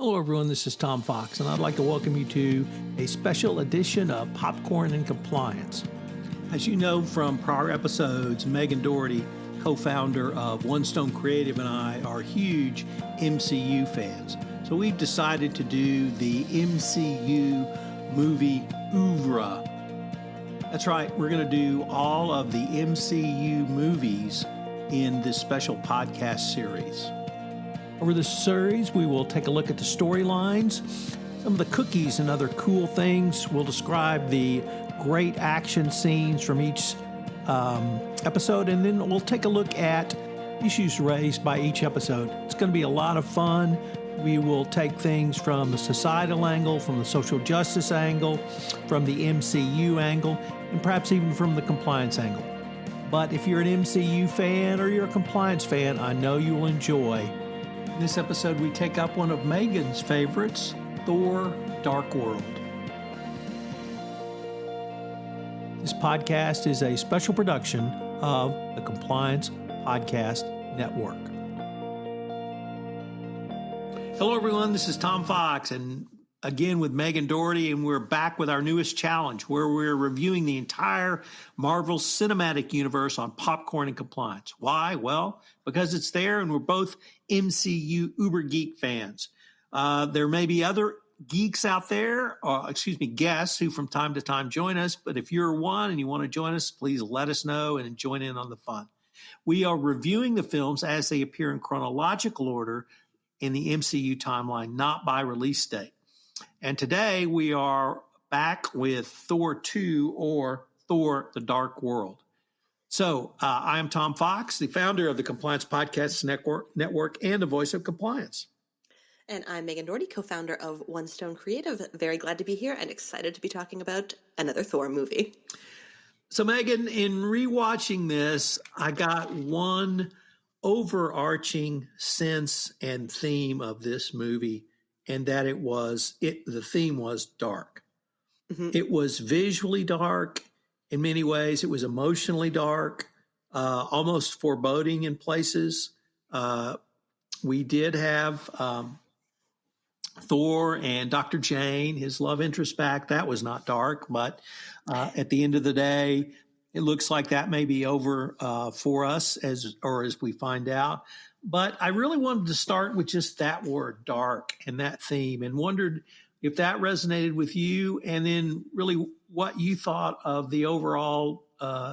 Hello, everyone. This is Tom Fox, and I'd like to welcome you to a special edition of Popcorn and Compliance. As you know from prior episodes, Megan Dougherty, co-founder of One Stone Creative, and I are huge MCU fans. So we've decided to do the MCU movie oeuvre. That's right. We're going to do all of the MCU movies in this special podcast series. Over this series, we will take a look at the storylines, some of the cookies and other cool things. We'll describe the great action scenes from each episode, and then we'll take a look at issues raised by each episode. It's going to be a lot of fun. We will take things from the societal angle, from the social justice angle, from the MCU angle, and perhaps even from the compliance angle. But if you're an MCU fan or you're a compliance fan, I know you will enjoy. In this episode, we take up one of Megan's favorites, Thor Dark World. This podcast is a special production of the Compliance Podcast Network. Hello, everyone. This is Tom Fox, and again with Megan Dougherty, and we're back with our newest challenge, where we're reviewing the entire Marvel Cinematic Universe on Popcorn and Compliance. Why? Well, because it's there, and we're both MCU uber geek fans. There may be other geeks out there, guests who from time to time join us, but if you're one and you want to join us, please let us know and join in on the fun. We are reviewing the films as they appear in chronological order in the MCU timeline, not by release date. And today we are back with Thor 2, or Thor the Dark World. So I am Tom Fox, the founder of the Compliance Podcast Network and the voice of compliance. And I'm Megan Dougherty, co-founder of One Stone Creative. Very glad to be here and excited to be talking about another Thor movie. So Megan, in rewatching this, I got one overarching sense and theme of this movie, and that the theme was dark. Mm-hmm. It was visually dark in many ways. It was emotionally dark, almost foreboding in places. We did have Thor and Dr. Jane, his love interest, back. That was not dark, but at the end of the day, it looks like that may be over for us as we find out. But I really wanted to start with just that word, dark, and that theme, and wondered if that resonated with you, and then really what you thought of the overall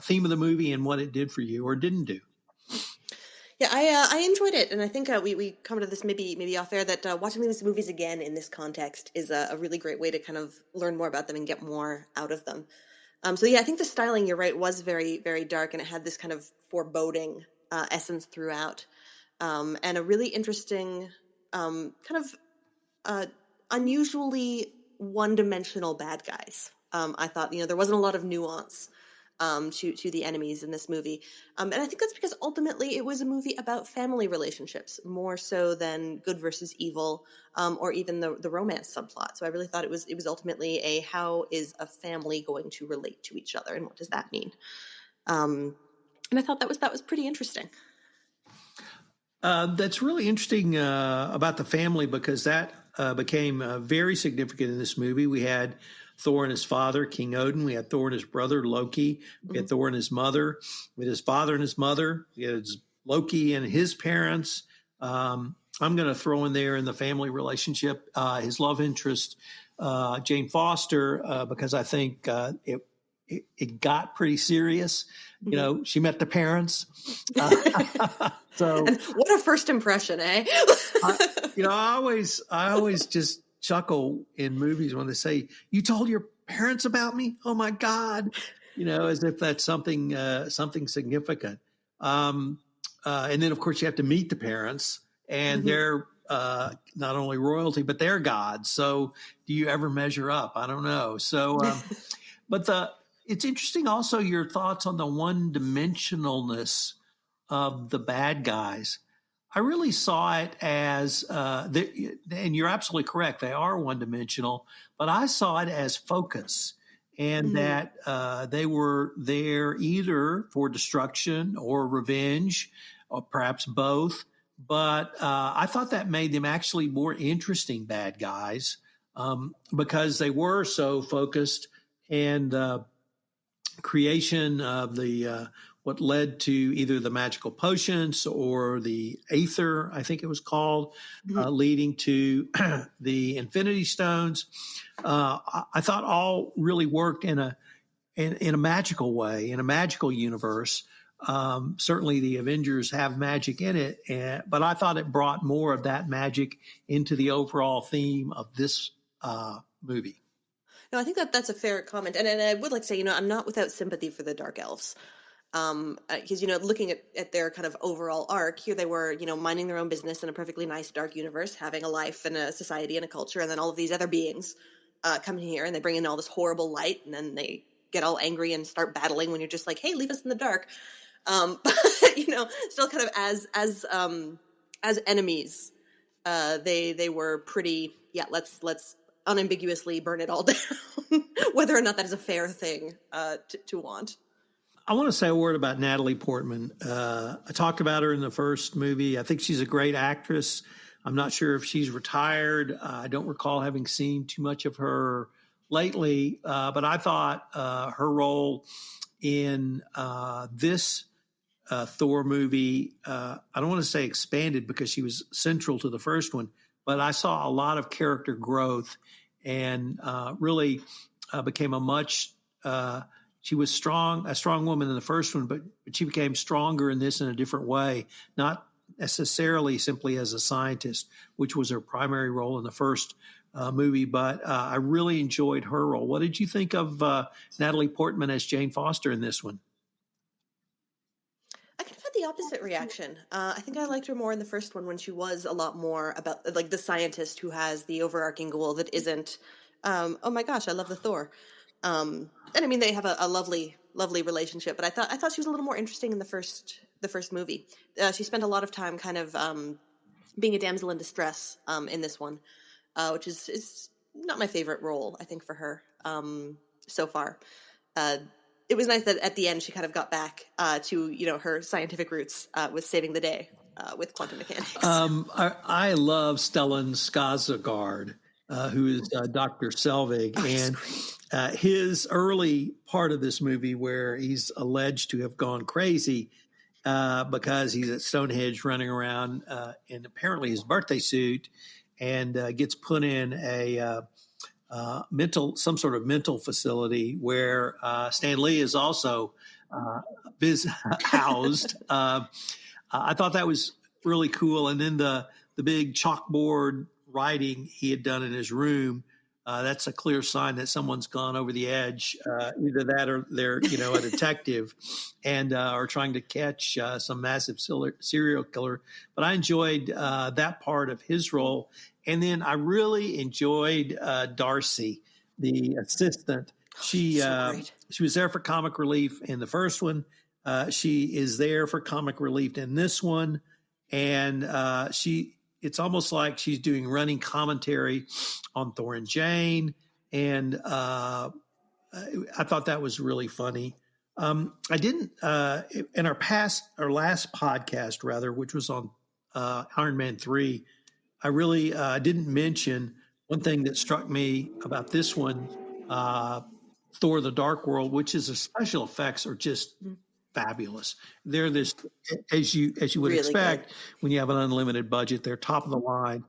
theme of the movie and what it did for you or didn't do. Yeah, I enjoyed it, and I think we commented this maybe off air that watching these movies again in this context is a really great way to kind of learn more about them and get more out of them. So yeah, I think the styling, you're right, was very, very dark, and it had this kind of foreboding essence throughout, and a really interesting unusually one-dimensional bad guys. I thought, there wasn't a lot of nuance to the enemies in this movie. And I think that's because ultimately it was a movie about family relationships, more so than good versus evil, or even the romance subplot. So I really thought it was ultimately how is a family going to relate to each other, and what does that mean? And I thought that was pretty interesting. That's really interesting about the family, because that became very significant in this movie. We had Thor and his father, King Odin. We had Thor and his brother, Loki. We had Thor and his mother. We had his father and his mother. We had Loki and his parents. I'm going to throw in there in the family relationship his love interest, Jane Foster, because I think it got pretty serious. She met the parents. So and what a first impression, eh? I always just chuckle in movies when they say, "You told your parents about me? Oh my God!" As if that's something significant. And then of course you have to meet the parents, and they're not only royalty but they're gods. So do you ever measure up? I don't know. So, but it's interesting also your thoughts on the one-dimensionalness of the bad guys. I really saw it as, and you're absolutely correct, they are one-dimensional, but I saw it as focus, and that they were there either for destruction or revenge, or perhaps both. but I thought that made them actually more interesting bad guys because they were so focused and creation of the what led to either the magical potions or the aether, I think it was called, leading to the Infinity Stones. I thought all really worked in a magical way, in a magical universe. Certainly, the Avengers have magic in it, but I thought it brought more of that magic into the overall theme of this movie. No, I think that's a fair comment, and I would like to say, I'm not without sympathy for the Dark Elves, because looking at their kind of overall arc, here they were, minding their own business in a perfectly nice dark universe, having a life and a society and a culture, and then all of these other beings come in here and they bring in all this horrible light, and then they get all angry and start battling when you're just like, hey, leave us in the dark. But still kind of as enemies, they were pretty, let's unambiguously burn it all down, whether or not that is a fair thing to want. I want to say a word about Natalie Portman. I talked about her in the first movie. I think she's a great actress. I'm not sure if she's retired. I don't recall having seen too much of her lately, but I thought her role in this Thor movie, I don't want to say expanded because she was central to the first one, but I saw a lot of character growth and really became she was a strong woman in the first one, but she became stronger in this in a different way, not necessarily simply as a scientist, which was her primary role in the first movie, but I really enjoyed her role. What did you think of Natalie Portman as Jane Foster in this one? I kind of had the opposite reaction. I think I liked her more in the first one when she was a lot more about like the scientist who has the overarching goal that isn't, oh my gosh, I love the Thor. And I mean, they have a lovely, lovely relationship, but I thought she was a little more interesting in the first movie. She spent a lot of time kind of being a damsel in distress in this one, which is not my favorite role, I think, for her so far. It was nice that at the end she kind of got back to her scientific roots with saving the day with quantum mechanics. I love Stellan Skarsgård, who is Dr. Selvig, and his early part of this movie where he's alleged to have gone crazy because he's at Stonehenge running around in apparently his birthday suit and gets put in a some sort of mental facility where Stan Lee is also housed. I thought that was really cool. And then the big chalkboard writing he had done in his room, that's a clear sign that someone's gone over the edge. Either that or they're, a detective and are trying to catch some massive serial killer. But I enjoyed that part of his role. And then I really enjoyed Darcy, the assistant. She was there for comic relief in the first one. She is there for comic relief in this one. And it's almost like she's doing running commentary on Thor and Jane. And I thought that was really funny. I didn't, in our last podcast rather, which was on Iron Man 3, I really didn't mention one thing that struck me about this one, Thor: The Dark World, which is the special effects are just fabulous. They're this, as you would really expect good. When you have an unlimited budget, they're top of the line.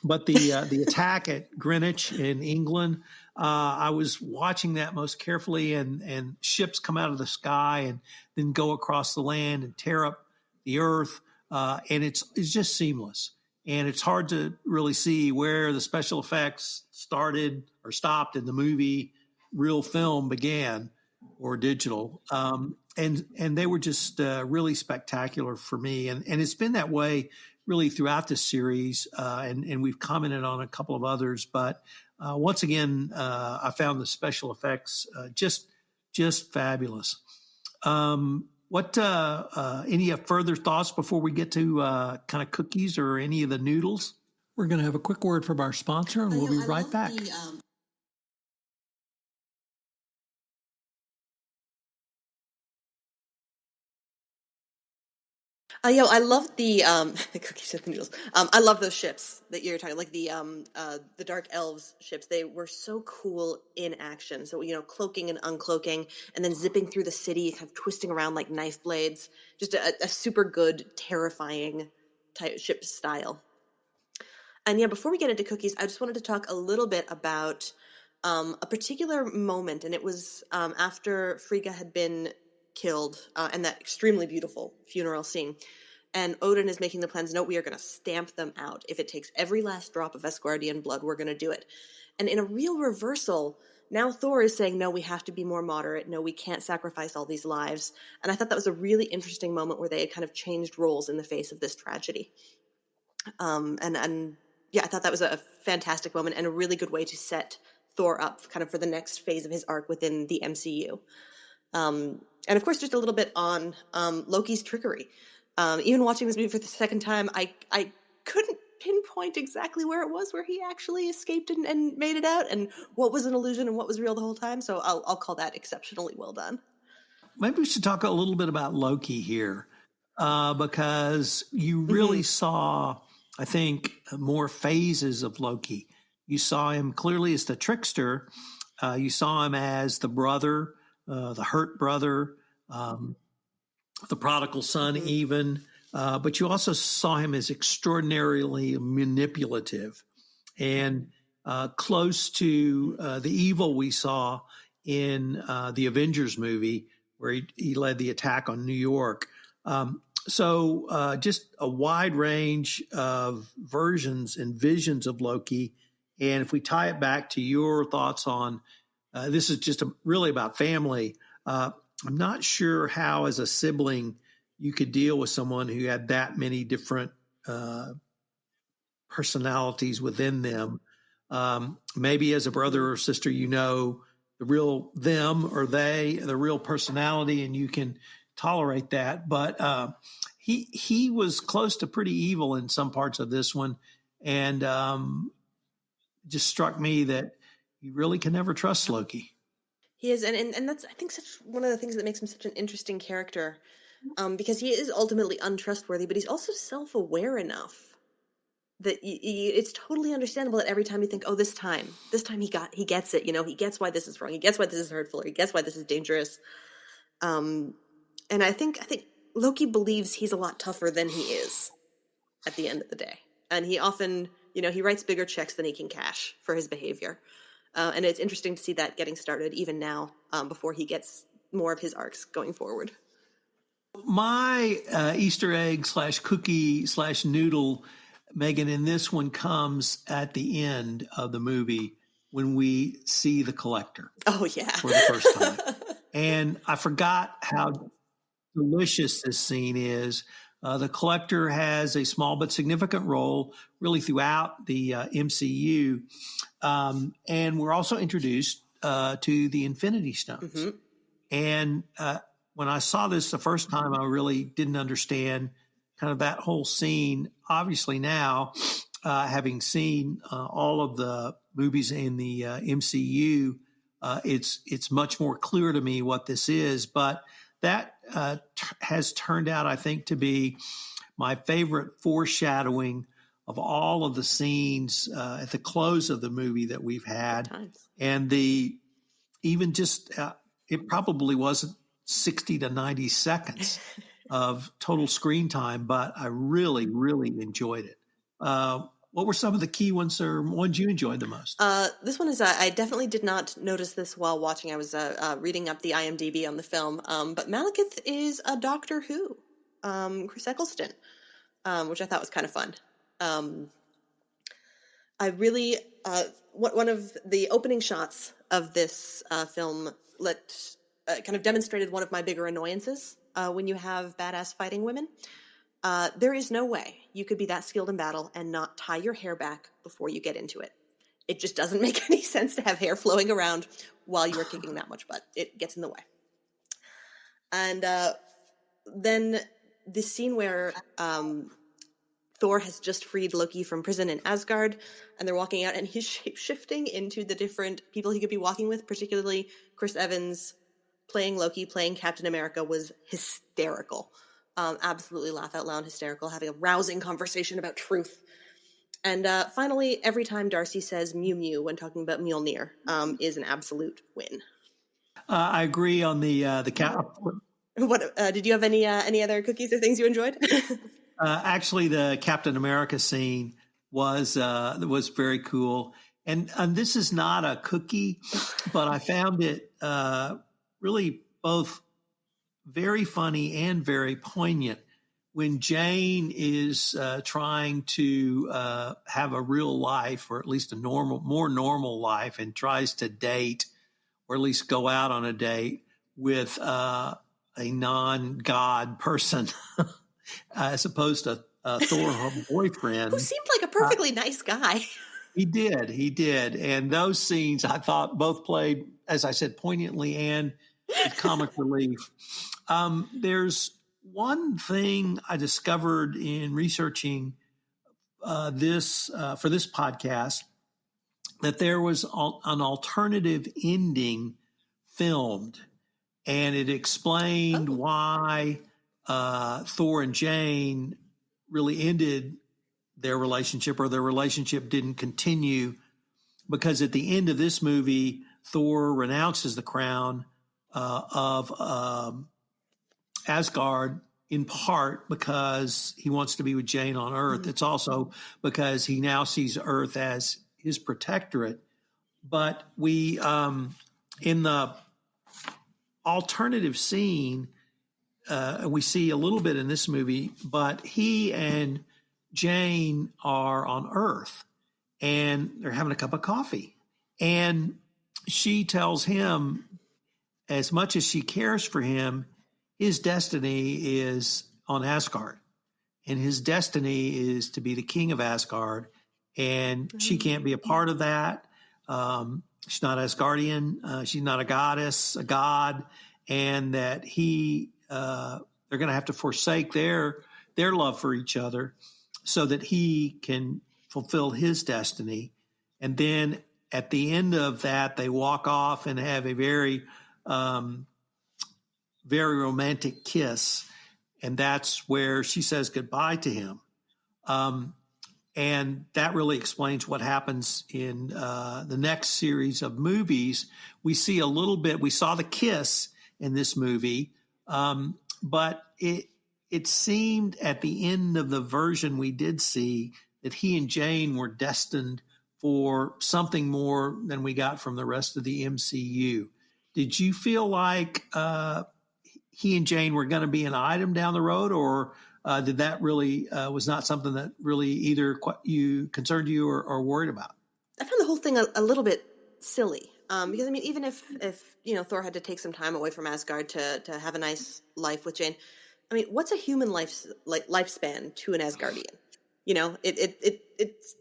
But the attack at Greenwich in England, I was watching that most carefully, and ships come out of the sky and then go across the land and tear up the earth, and it's just seamless. And it's hard to really see where the special effects started or stopped in the movie, real film began, or digital. And they were just really spectacular for me. And it's been that way really throughout this series. And we've commented on a couple of others. But once again, I found the special effects just fabulous. What any further thoughts before we get to kind of cookies or any of the noodles? We're going to have a quick word from our sponsor, and we'll be right back. Yeah, I love the the cookies and the noodles. I love those ships that you're talking, like the Dark Elves ships. They were so cool in action. So cloaking and uncloaking, and then zipping through the city, kind of twisting around like knife blades. Just a super good, terrifying type ship style. And yeah, before we get into cookies, I just wanted to talk a little bit about a particular moment, and it was after Frigga had been killed, and that extremely beautiful funeral scene. And Odin is making the plans. No, we are going to stamp them out. If it takes every last drop of Asgardian blood, we're going to do it. And in a real reversal, now Thor is saying, no, we have to be more moderate. No, we can't sacrifice all these lives. And I thought that was a really interesting moment where they had kind of changed roles in the face of this tragedy. And yeah, I thought that was a fantastic moment and a really good way to set Thor up kind of for the next phase of his arc within the MCU. And of course, just a little bit on Loki's trickery. Even watching this movie for the second time, I couldn't pinpoint exactly where it was where he actually escaped and made it out, and what was an illusion and what was real the whole time. So I'll call that exceptionally well done. Maybe we should talk a little bit about Loki here, because you really saw, I think, more phases of Loki. You saw him clearly as the trickster. You saw him as the brother, the hurt brother, the prodigal son, even. But you also saw him as extraordinarily manipulative and close to the evil we saw in the Avengers movie, where he led the attack on New York. So just a wide range of versions and visions of Loki. And if we tie it back to your thoughts on this is just really about family, I'm not sure how, as a sibling, you could deal with someone who had that many different personalities within them. Maybe as a brother or sister, the real them or they, the real personality, and you can tolerate that. But he was close to pretty evil in some parts of this one, and just struck me that you really can never trust Loki. He is, and that's, I think, such one of the things that makes him such an interesting character, because he is ultimately untrustworthy, but he's also self-aware enough that it's totally understandable that every time you think, oh, this time he gets it, he gets why this is wrong, he gets why this is hurtful, or he gets why this is dangerous. And I think Loki believes he's a lot tougher than he is at the end of the day, and he often, he writes bigger checks than he can cash for his behavior. And it's interesting to see that getting started even now, before he gets more of his arcs going forward. My Easter egg / cookie / noodle, Megan, in this one comes at the end of the movie when we see the Collector. Oh, yeah. For the first time. And I forgot how delicious this scene is. The Collector has a small but significant role really throughout the MCU. And we're also introduced to the Infinity Stones. Mm-hmm. And when I saw this the first time, I really didn't understand kind of that whole scene. Obviously now, having seen all of the movies in the MCU, it's much more clear to me what this is. But that has turned out, I think, to be my favorite foreshadowing of all of the scenes at the close of the movie that we've had. And it probably wasn't 60 to 90 seconds of total screen time, but I really, really enjoyed it. What were some of the key ones or ones you enjoyed the most? This one is, I definitely did not notice this while watching. I was reading up the IMDb on the film, but Malekith is a Doctor Who, Chris Eccleston, which I thought was kind of fun. I really, one of the opening shots of this film kind of demonstrated one of my bigger annoyances when you have badass fighting women. There is no way you could be that skilled in battle and not tie your hair back before you get into it. It just doesn't make any sense to have hair flowing around while you are kicking that much butt. It gets in the way. And then the scene where Thor has just freed Loki from prison in Asgard, and they're walking out, and he's shape-shifting into the different people he could be walking with, particularly Chris Evans playing Loki, playing Captain America, was hysterical. Absolutely laugh out loud, hysterical, having a rousing conversation about truth. And finally, every time Darcy says Mew Mew when talking about Mjolnir is an absolute win. I agree on the cat. What did you have any other cookies or things you enjoyed? Actually, the Captain America scene was very cool, and this is not a cookie, but I found it really both very funny and very poignant when Jane is trying to have a real life, or at least a more normal life, and tries to date, or at least go out on a date with a non-God person, as opposed to Thor, her boyfriend. Who seemed like a perfectly nice guy. He did. And those scenes, I thought, both played, as I said, poignantly and with comic relief. There's one thing I discovered in researching this for this podcast, that there was an alternative ending filmed, and it explained why Thor and Jane really ended their relationship, or their relationship didn't continue, because at the end of this movie, Thor renounces the crown of Asgard, in part because he wants to be with Jane on Earth. It's also because he now sees Earth as his protectorate. But we, in the alternative scene, we see a little bit in this movie, but he and Jane are on Earth, and they're having a cup of coffee. And she tells him, as much as she cares for him, his destiny is on Asgard, and his destiny is to be the king of Asgard, and she can't be a part of that. She's not Asgardian. She's not a goddess, a god, and that they're going to have to forsake their love for each other so that he can fulfill his destiny. And then at the end of that, they walk off and have a very, very romantic kiss. And that's where she says goodbye to him. And that really explains what happens in the next series of movies. We see a little bit, we saw the kiss in this movie, but it seemed at the end of the version we did see that he and Jane were destined for something more than we got from the rest of the MCU. Did you feel like he and Jane were going to be an item down the road, or did that really was not something that really either concerned you or worried about? I found the whole thing a little bit silly. Because I mean, even if Thor had to take some time away from Asgard to have a nice life with Jane, I mean, what's a human lifespan to an Asgardian? It's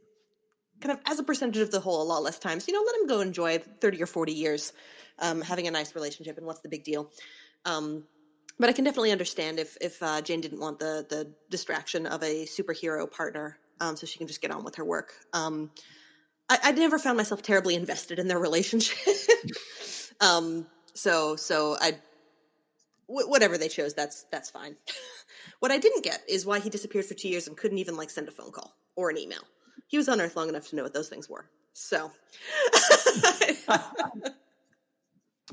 kind of as a percentage of the whole, a lot less time. So let him go enjoy 30 or 40 years having a nice relationship, and what's the big deal? But I can definitely understand if Jane didn't want the distraction of a superhero partner, so she can just get on with her work. I never found myself terribly invested in their relationship. Whatever they chose, that's fine. What I didn't get is why he disappeared for 2 years and couldn't even send a phone call or an email. He was on Earth long enough to know what those things were. So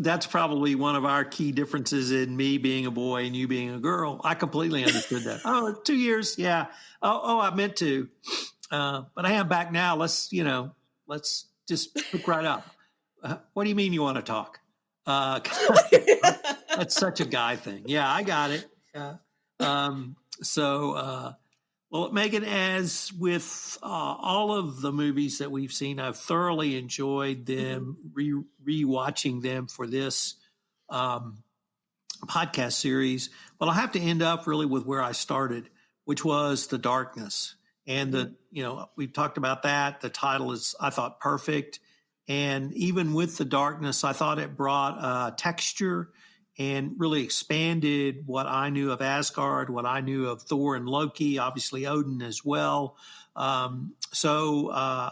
that's probably one of our key differences in me being a boy and you being a girl. I completely understood that. 2 years. Yeah. I meant to, but I am back now. Let's just pick right up. What do you mean you want to talk? That's such a guy thing. Yeah, I got it. Well, Megan, as with all of the movies that we've seen, I've thoroughly enjoyed them, rewatching them for this podcast series. But I'll have to end up really with where I started, which was the darkness. And we've talked about that. The title is, I thought, perfect. And even with the darkness, I thought it brought texture and really expanded what I knew of Asgard, what I knew of Thor and Loki, obviously Odin as well. So I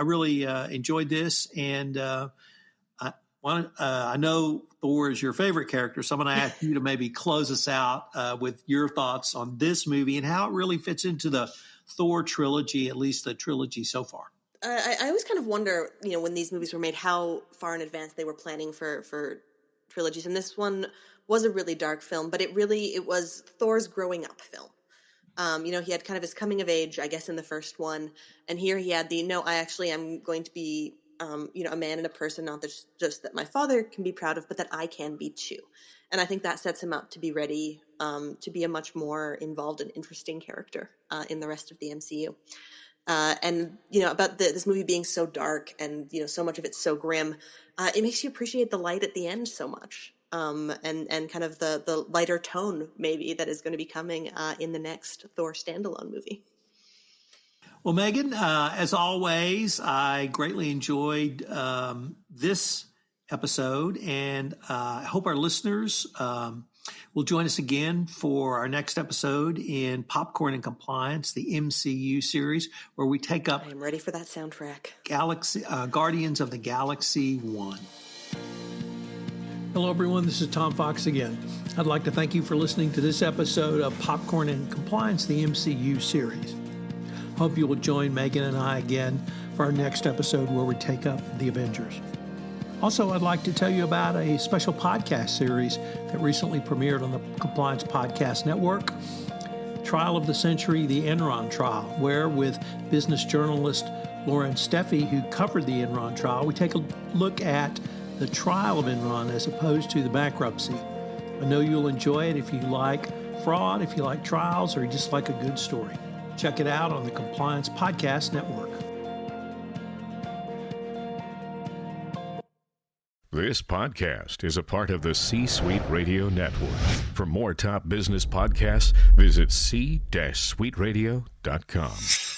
really enjoyed this. And I know Thor is your favorite character, so I'm going to ask you to maybe close us out with your thoughts on this movie and how it really fits into the Thor trilogy, at least the trilogy so far. I always kind of wonder, when these movies were made, how far in advance they were planning for trilogies. And this one was a really dark film, but it was Thor's growing up film. He had kind of his coming of age, I guess, in the first one. And here he had I actually am going to be, a man and a person, not just that my father can be proud of, but that I can be too. And I think that sets him up to be ready to be a much more involved and interesting character in the rest of the MCU. About this movie being so dark and, so much of it's so grim, it makes you appreciate the light at the end so much. And kind of the lighter tone maybe that is going to be coming in the next Thor standalone movie. Well, Megan, as always, I greatly enjoyed this episode, and I hope our listeners will join us again for our next episode in Popcorn and Compliance, the MCU series, where we take up... I am ready for that soundtrack. Guardians of the Galaxy 1. Hello, everyone. This is Tom Fox again. I'd like to thank you for listening to this episode of Popcorn and Compliance, the MCU series. Hope you will join Megan and I again for our next episode where we take up the Avengers. Also, I'd like to tell you about a special podcast series that recently premiered on the Compliance Podcast Network, Trial of the Century, the Enron Trial, where with business journalist Lauren Steffi, who covered the Enron trial, we take a look at the trial of Enron as opposed to the bankruptcy. I know you'll enjoy it if you like fraud, if you like trials, or you just like a good story. Check it out on the Compliance Podcast Network. This podcast is a part of the C-Suite Radio Network. For more top business podcasts, visit c-suiteradio.com.